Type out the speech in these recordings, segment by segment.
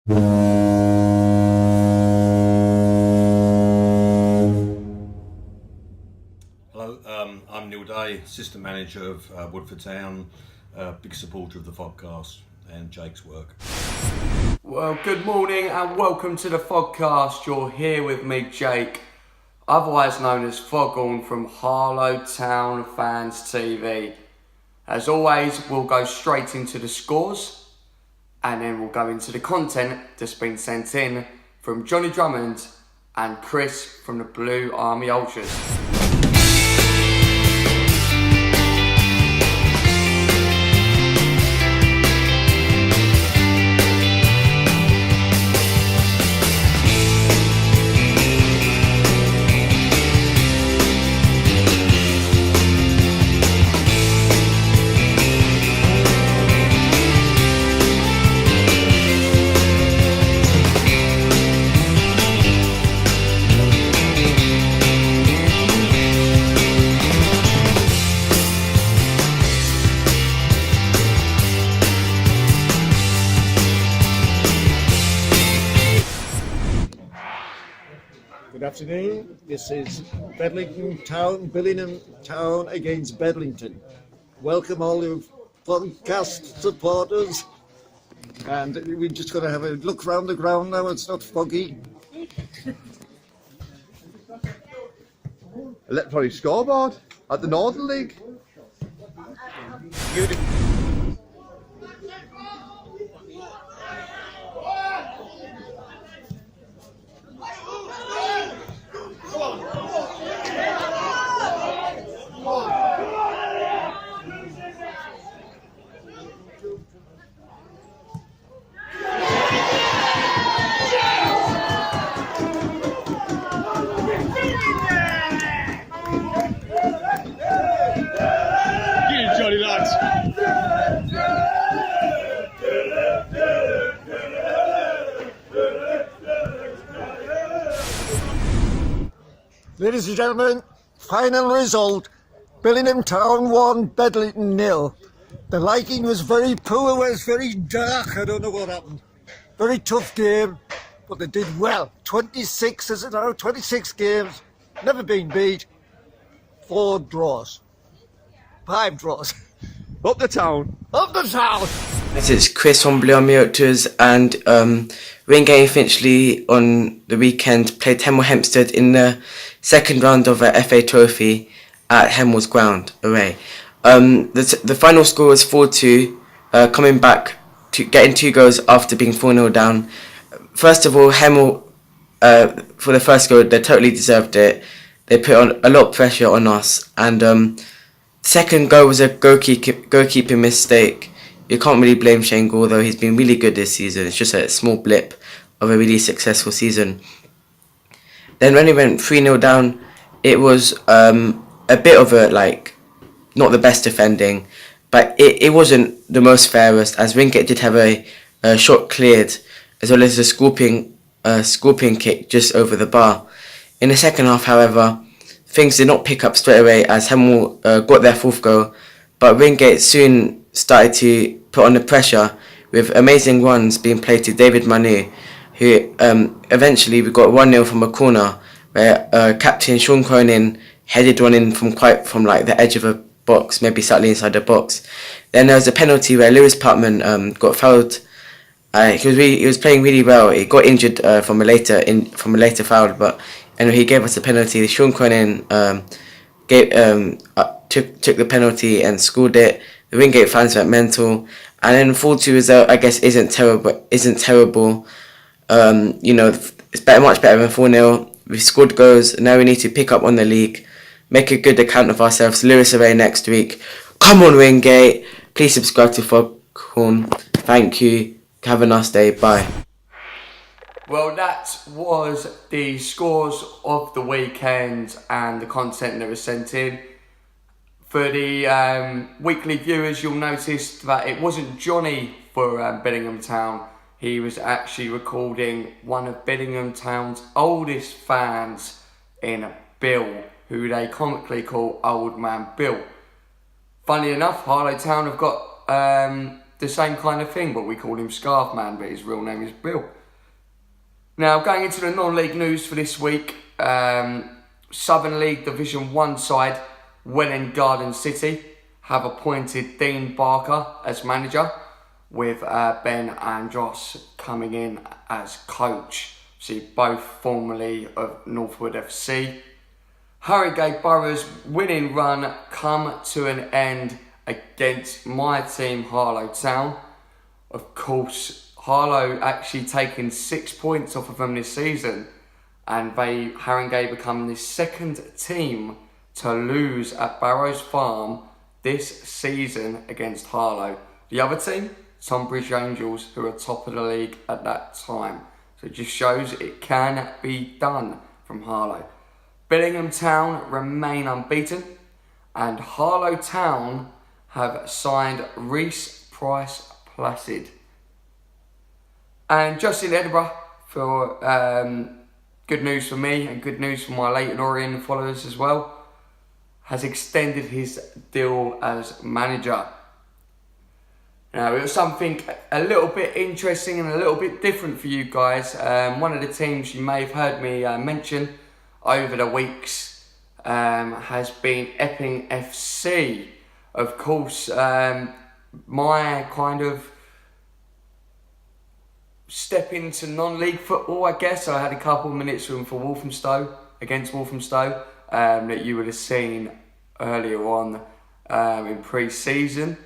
Hello, I'm Neil Day, Assistant Manager of Woodford Town, big supporter of the podcast and Jake's work. Well, good morning and welcome to the podcast. You're here with me, Jake, otherwise known as Foghorn from Harlow Town Fans TV. As always, we'll go straight into the scores and then we'll go into the content that's been sent in from Johnny Drummond and Chris from the Blue Army Ultras. Good afternoon, this is Bedlington Town, Bedlington Town against Bedlington. Welcome all you podcast supporters, and we're just going to have a look around the ground now. It's not foggy. Electronic scoreboard at the Northern League. Jolly lads. Ladies and gentlemen, final result, Bedlington Town 1, Bedlington 0. The lighting was very poor, it was very dark, I don't know what happened. Very tough game, but they did well. 26, is it now? 26 games, never been beat, 4 draws. 5 draws. Up the town. Up the town! This is Chris from Blue Army Ultras, and Wingate and Finchley on the weekend played Hemel Hempstead in the second round of a FA Trophy at Hemel's ground away. The final score was 4-2, coming back to getting 2 goals after being 4-0 down. First of all, Hemel, for the first goal, they totally deserved it. They put on a lot of pressure on us, and second goal was a goalkeeping mistake. You can't really blame Shane Gore, though he's been really good this season. It's just a small blip of a really successful season. Then when he went 3-0 down, it was a bit of not the best defending, but it wasn't the most fairest, as Wingate did have a shot cleared, as well as a scorpion kick just over the bar. In the second half, however, things did not pick up straight away as Hemel got their 4th goal, but Wingate soon started to put on the pressure with amazing runs being played to David Manu, who eventually we got 1-0 from a corner where captain Sean Cronin headed one in from the edge of a box, maybe slightly inside the box. Then there was a penalty where Lewis Partman got fouled. He was playing really well. He got injured from a later foul, but anyway, he gave us a penalty. Sean Cronin took the penalty and scored it. The Wingate fans went mental, and then 4-2 result, I guess, isn't terrible. It's much better than 4-0. We've scored goals. Now we need to pick up on the league, make a good account of ourselves. Lewis away next week. Come on, Wingate! Please subscribe to Foghorn. Thank you. Have a nice day. Bye. Well, that was the scores of the weekend and the content that was sent in. For the weekly viewers, you'll notice that it wasn't Johnny for Bedlington Town. He was actually recording one of Bedlington Town's oldest fans in Bill, who they comically call Old Man Bill. Funny enough, Harlow Town have got the same kind of thing, but we call him Scarf Man, but his real name is Bill. Now, going into the non-league news for this week, Southern League Division 1 side, Welwyn Garden City, have appointed Dean Barker as manager, with Ben and Joss coming in as coach. See, both formerly of Northwood FC. Harrogate Borough's winning run come to an end against my team, Harlow Town. Of course, Harlow actually taken 6 points off of them this season, and Harrogate become the second team to lose at Barrows Farm this season against Harlow. The other team, Tonbridge Angels, who are top of the league at that time. So it just shows it can be done from Harlow. Bedlington Town remain unbeaten, and Harlow Town have signed Reese Price Placid. And just in Edinburgh, for good news for me and good news for my Leyton Orient followers as well, has extended his deal as manager. Now, it was something a little bit interesting and a little bit different for you guys. One of the teams you may have heard me mention over the weeks has been Epping FC. Of course, my kind of step into non-league football, I guess. I had a couple of minutes for Walthamstow, against Walthamstow, that you would have seen earlier on in pre-season.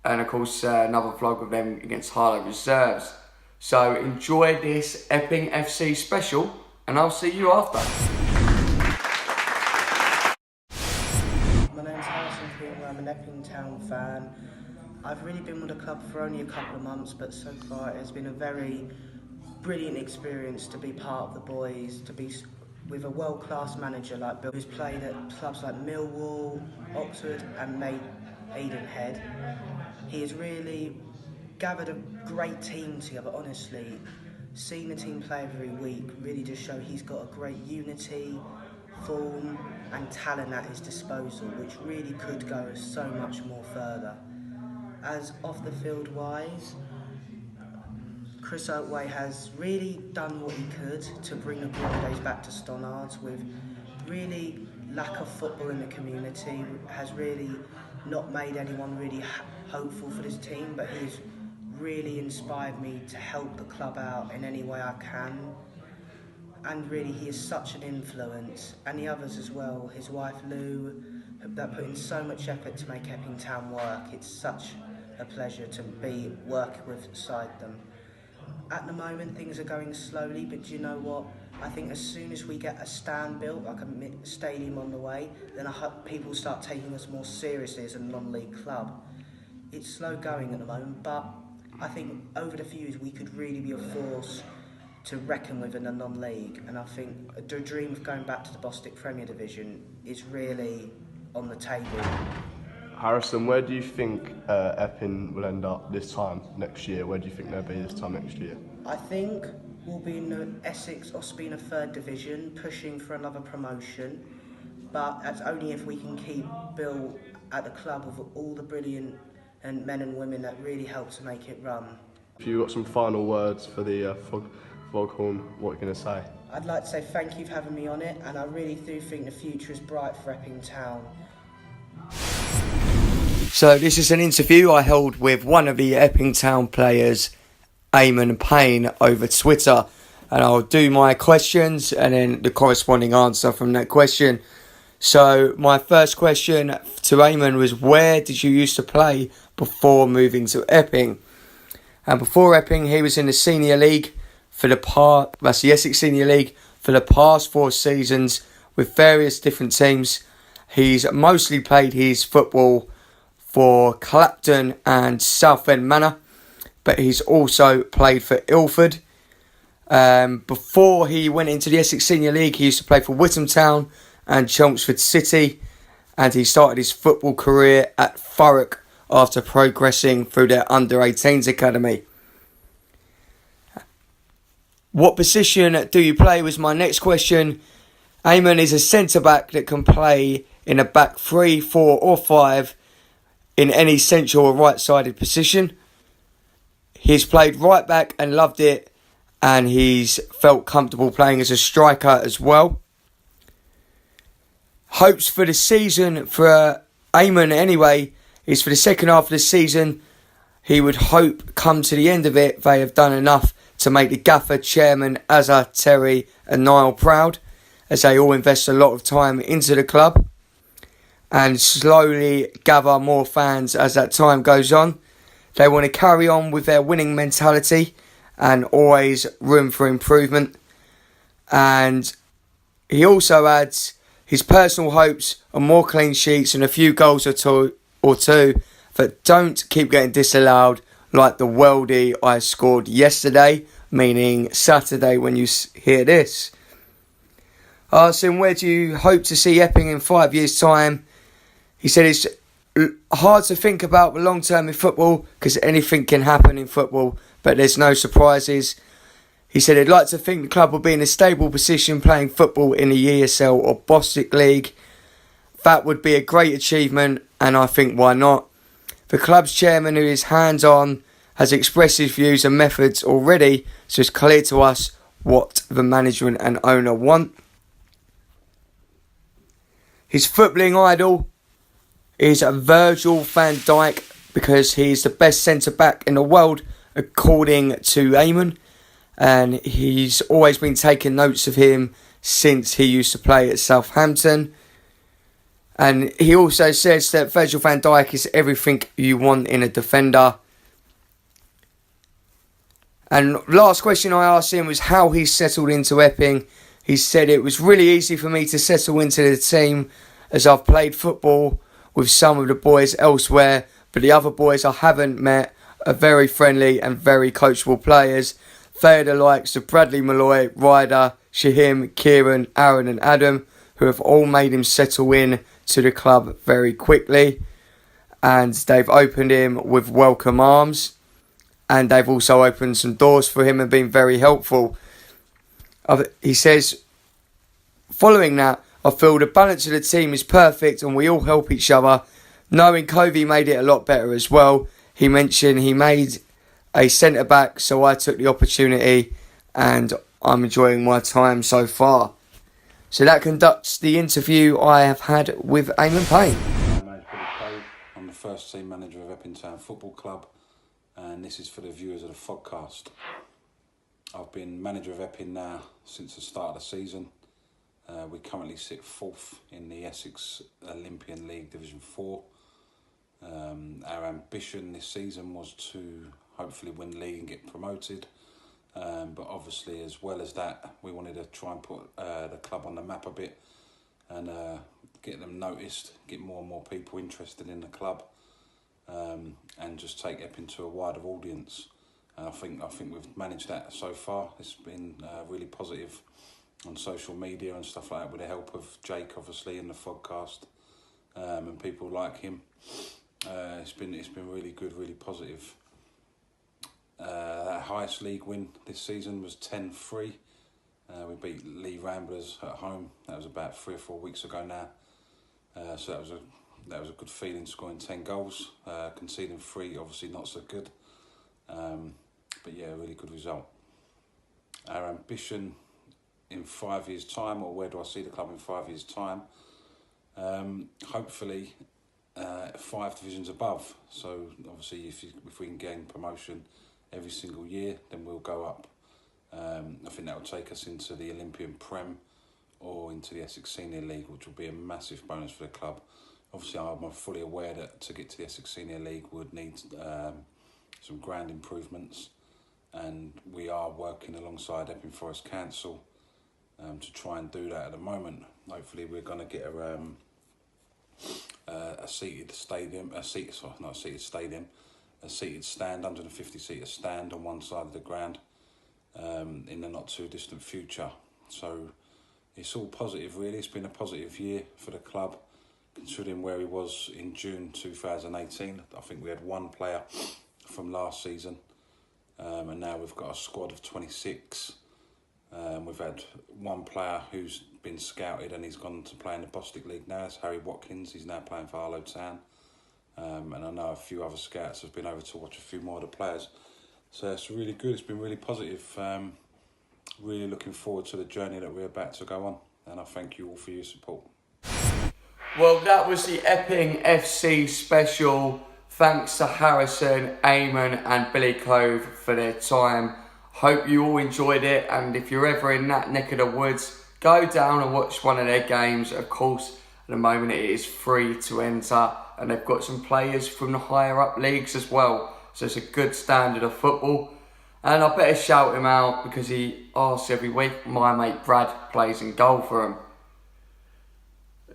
And of course, another vlog of them against Harlow Reserves. So enjoy this Epping FC special, and I'll see you after. My name's Harrison Peter, I'm an Epping Town fan. I've really been with the club for only a couple of months, but so far it has been a very brilliant experience to be part of the boys, to be with a world-class manager like Bill, who's played at clubs like Millwall, Oxford and Maidenhead. He has really gathered a great team together, honestly. Seeing the team play every week really does show he's got a great unity, form and talent at his disposal, which really could go so much more further. As off the field wise, Chris Oatway has really done what he could to bring the glory days back to Stonards, with really lack of football in the community, has really not made anyone really hopeful for this team, but he's really inspired me to help the club out in any way I can. And really he is such an influence, and the others as well, his wife Lou, that put in so much effort to make Epping Town work. It's such a pleasure to be working with beside them. At the moment things are going slowly, but do you know what? I think as soon as we get a stand built, like a stadium on the way, then I hope people start taking us more seriously as a non-league club. It's slow going at the moment, but I think over the few years we could really be a force to reckon with in the non-league, and I think the dream of going back to the Bostik Premier Division is really on the table. Harrison, where do you think Epping will end up this time next year? Where do you think they'll be this time next year? I think we'll be in the Essex Ospina Third Division, pushing for another promotion, but that's only if we can keep Bill at the club with all the brilliant men and women that really help to make it run. If you've got some final words for the Foghorn, what are you going to say? I'd like to say thank you for having me on it, and I really do think the future is bright for Epping Town. So this is an interview I held with one of the Epping Town players, Eamon Payne, over Twitter, and I'll do my questions and then the corresponding answer from that question. So my first question to Eamon was, where did you used to play before moving to Epping? And before Epping, he was in the Senior League for that's the Essex Senior League for the past 4 seasons with various different teams. He's mostly played his football for Clapton and Southend Manor, but he's also played for Ilford. Before he went into the Essex Senior League, he used to play for Witham Town and Chelmsford City, and he started his football career at Thurrock after progressing through their under-18s academy. What position do you play was my next question. Eamon is a centre-back that can play in a back 3, 4 or 5 in any central or right-sided position. He's played right back and loved it, and he's felt comfortable playing as a striker as well. Hopes for the season for Eamon anyway is for the second half of the season. He would hope come to the end of it they have done enough to make the gaffer, chairman, Azza, Terry and Niall proud, as they all invest a lot of time into the club and slowly gather more fans as that time goes on. They want to carry on with their winning mentality and always room for improvement. And he also adds his personal hopes are more clean sheets and a few goals or two that don't keep getting disallowed, like the worldie I scored yesterday, meaning Saturday when you hear this. I asked him, where do you hope to see Epping in 5 years' time? He said it's hard to think about the long term in football because anything can happen in football, but there's no surprises. He said he'd like to think the club will be in a stable position playing football in the ESL or Bostik League. That would be a great achievement, and I think why not? The club's chairman, who is hands-on, has expressed his views and methods already, so it's clear to us what the management and owner want. His footballing idol is Virgil van Dijk because he's the best centre-back in the world according to Eamon, and he's always been taking notes of him since he used to play at Southampton. And he also says that Virgil van Dijk is everything you want in a defender. And last question I asked him was how he settled into Epping. He said it was really easy for me to settle into the team as I've played football with some of the boys elsewhere, but the other boys I haven't met are very friendly and very coachable players. They are the likes of Bradley Malloy, Ryder, Shahim, Kieran, Aaron and Adam, who have all made him settle in to the club very quickly, and they've opened him with welcome arms, and they've also opened some doors for him and been very helpful. He says, following that, I feel the balance of the team is perfect and we all help each other. Knowing Covey made it a lot better as well. He mentioned he made a centre-back, so I took the opportunity and I'm enjoying my time so far. So that conducts the interview I have had with Eamon Payne. I'm the first team manager of Bedlington Town Football Club, and this is for the viewers of the podcast. I've been manager of Epping now since the start of the season. We currently sit 4th in the Essex Olympian League Division 4. Our ambition this season was to hopefully win the league and get promoted. But obviously, as well as that, we wanted to try and put the club on the map a bit and get them noticed, get more and more people interested in the club, and just take Epping to a wider audience. And I think we've managed that so far. It's been really positive on social media and stuff like that, with the help of Jake, obviously, in the podcast, and people like him. It's been really good, really positive. That highest league win this season was 10-3. We beat Lee Ramblers at home. That was about 3 or 4 weeks ago now. So that was a good feeling, scoring 10 goals. Conceding 3, obviously not so good. But yeah, a really good result. Our ambition in 5 years' time, or where do I see the club in 5 years' time? Hopefully 5 divisions above. So obviously if we can gain promotion every single year, then we'll go up. I think that will take us into the Olympian Prem or into the Essex Senior League, which will be a massive bonus for the club. Obviously, I'm fully aware that to get to the Essex Senior League would need some grand improvements, and we are working alongside Epping Forest Council to try and do that at the moment. Hopefully, we're going to get a seated stand, 150-seater stand on one side of the ground in the not too distant future. So it's all positive, really. It's been a positive year for the club, considering where he was in June 2018. I think we had 1 player from last season, and now we've got a squad of 26. We've had 1 player who's been scouted and he's gone to play in the Bostik League now. It's Harry Watkins. He's now playing for Harlow Town. And I know a few other scouts have been over to watch a few more of the players. So it's really good. It's been really positive. Really looking forward to the journey that we're about to go on, and I thank you all for your support. Well, that was the Epping FC special. Thanks to Harrison, Eamon and Billy Cove for their time. Hope you all enjoyed it, and if you're ever in that neck of the woods, go down and watch one of their games. Of course, at the moment it is free to enter, and they've got some players from the higher up leagues as well, so it's a good standard of football. And I better shout him out because he asks every week. My mate Brad plays in goal for him.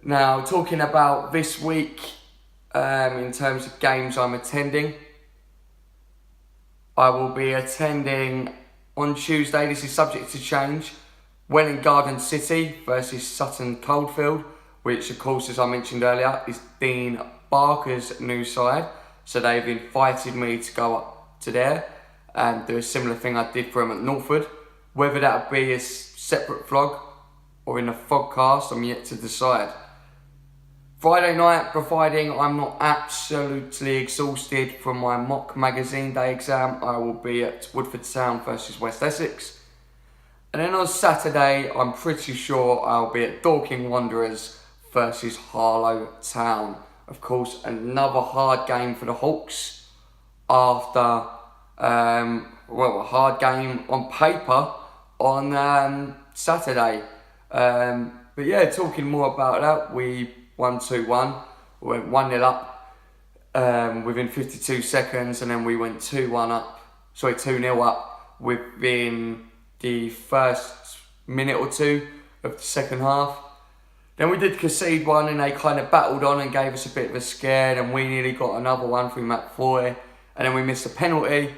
Now, talking about this week, in terms of games I'm attending, I will be attending on Tuesday, this is subject to change, Welwyn Garden City versus Sutton Coldfield, which of course, as I mentioned earlier, is Dean Barker's new side. So they've invited me to go up to there and do a similar thing I did for him at Northwood. Whether that be a separate vlog or in a podcast, I'm yet to decide. Friday night, providing I'm not absolutely exhausted from my mock magazine day exam, I will be at Woodford Town versus West Essex. And then on Saturday, I'm pretty sure I'll be at Dorking Wanderers versus Harlow Town. Of course, another hard game for the Hawks after a hard game on paper on Saturday. But yeah, talking more about that, we won 2-1. We went 1-0 up within 52 seconds, and then we went 2-0 up within the first minute or two of the second half. Then we did concede one, and they kind of battled on and gave us a bit of a scare, and we nearly got another one through Matt Foy, and then we missed a penalty,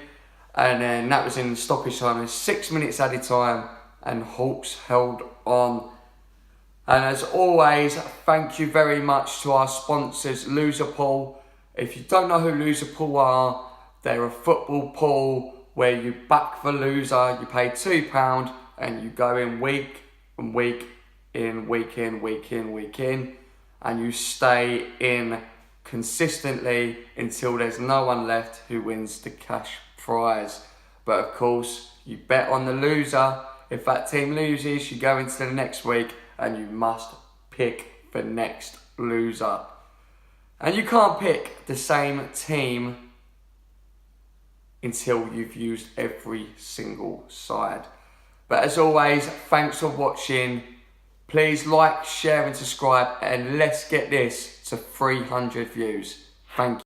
and then that was in stoppage time. 6 minutes added time, and Hawks held on. And as always, thank you very much to our sponsors, Loser Pool. If you don't know who Loser Pool are, they're a football pool where you back the loser, you pay £2 and you go in week and week in, and you stay in consistently until there's no one left who wins the cash prize. But of course, you bet on the loser. If that team loses, you go into the next week and you must pick the next loser. And you can't pick the same team until you've used every single side. But as always, thanks for watching. Please like, share and subscribe, and let's get this to 300 views. Thank you.